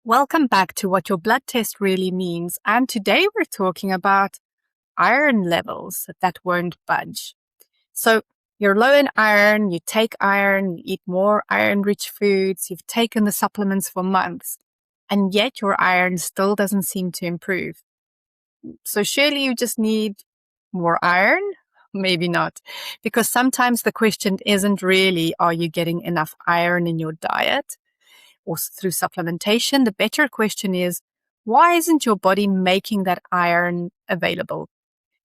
Welcome back to What Your Blood Test Really Means. And today we're talking about iron levels that won't budge. So you're low in iron, you take iron, you eat more iron-rich foods, you've taken the supplements for months, and yet your iron still doesn't seem to improve. So surely you just need more iron? Maybe not. Because sometimes the question isn't really, are you getting enough iron in your diet or through supplementation? The better question is, why isn't your body making that iron available?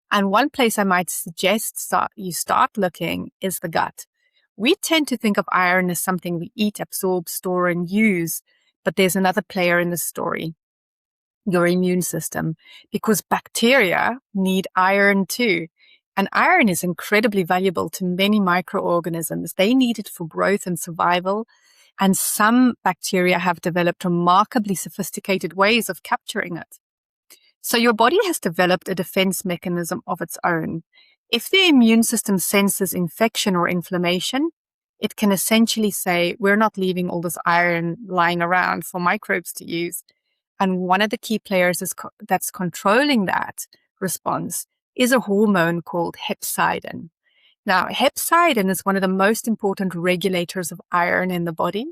And one place I might suggest you start looking is the gut. We tend to think of iron as something we eat, absorb, store, and use, but there's another player in the story, your immune system, because bacteria need iron too. And iron is incredibly valuable to many microorganisms. They need it for growth and survival. And some bacteria have developed remarkably sophisticated ways of capturing it. So your body has developed a defense mechanism of its own. If the immune system senses infection or inflammation, it can essentially say, we're not leaving all this iron lying around for microbes to use. And one of the key players that's controlling that response is a hormone called hepcidin. Now, hepcidin is one of the most important regulators of iron in the body.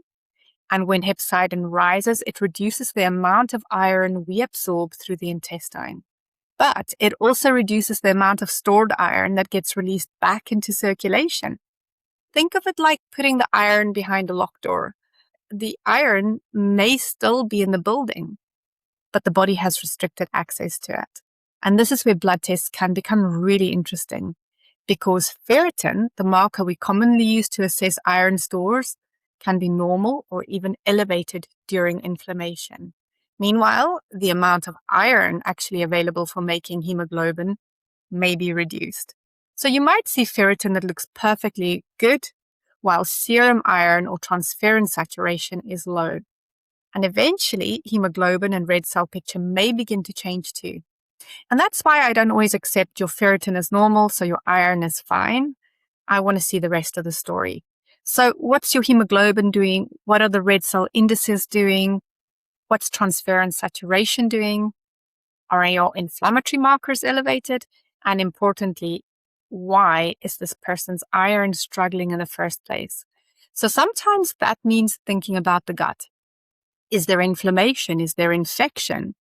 And when hepcidin rises, it reduces the amount of iron we absorb through the intestine. But it also reduces the amount of stored iron that gets released back into circulation. Think of it like putting the iron behind a locked door. The iron may still be in the building, but the body has restricted access to it. And this is where blood tests can become really interesting, because ferritin, the marker we commonly use to assess iron stores, can be normal or even elevated during inflammation. Meanwhile, the amount of iron actually available for making haemoglobin may be reduced. So you might see ferritin that looks perfectly good, while serum iron or transferrin saturation is low. And eventually, haemoglobin and red cell picture may begin to change too. And that's why I don't always accept your ferritin as normal, so your iron is fine. I want to see the rest of the story. So what's your hemoglobin doing? What are the red cell indices doing? What's transferrin saturation doing? Are your inflammatory markers elevated? And importantly, why is this person's iron struggling in the first place? So sometimes that means thinking about the gut. Is there inflammation? Is there infection?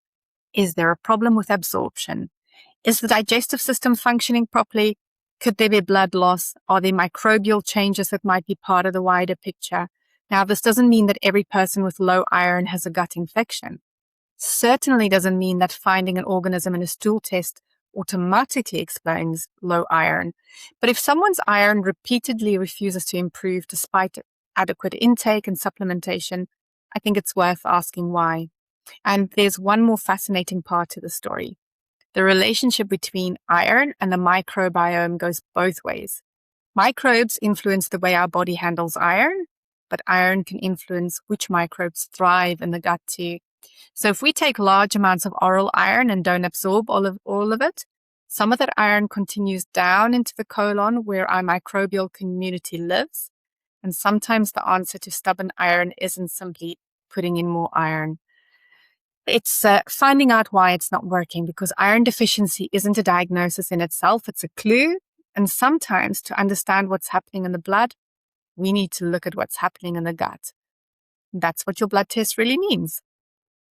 Is there a problem with absorption? Is the digestive system functioning properly? Could there be blood loss? Are there microbial changes that might be part of the wider picture? Now, this doesn't mean that every person with low iron has a gut infection. Certainly doesn't mean that finding an organism in a stool test automatically explains low iron. But if someone's iron repeatedly refuses to improve despite adequate intake and supplementation, I think it's worth asking why. And there's one more fascinating part to the story. The relationship between iron and the microbiome goes both ways. Microbes influence the way our body handles iron, but iron can influence which microbes thrive in the gut too. So if we take large amounts of oral iron and don't absorb all of it, some of that iron continues down into the colon where our microbial community lives. And sometimes the answer to stubborn iron isn't simply putting in more iron. It's finding out why it's not working, because iron deficiency isn't a diagnosis in itself, it's a clue. And sometimes to understand what's happening in the blood, we need to look at what's happening in the gut. That's what your blood test really means.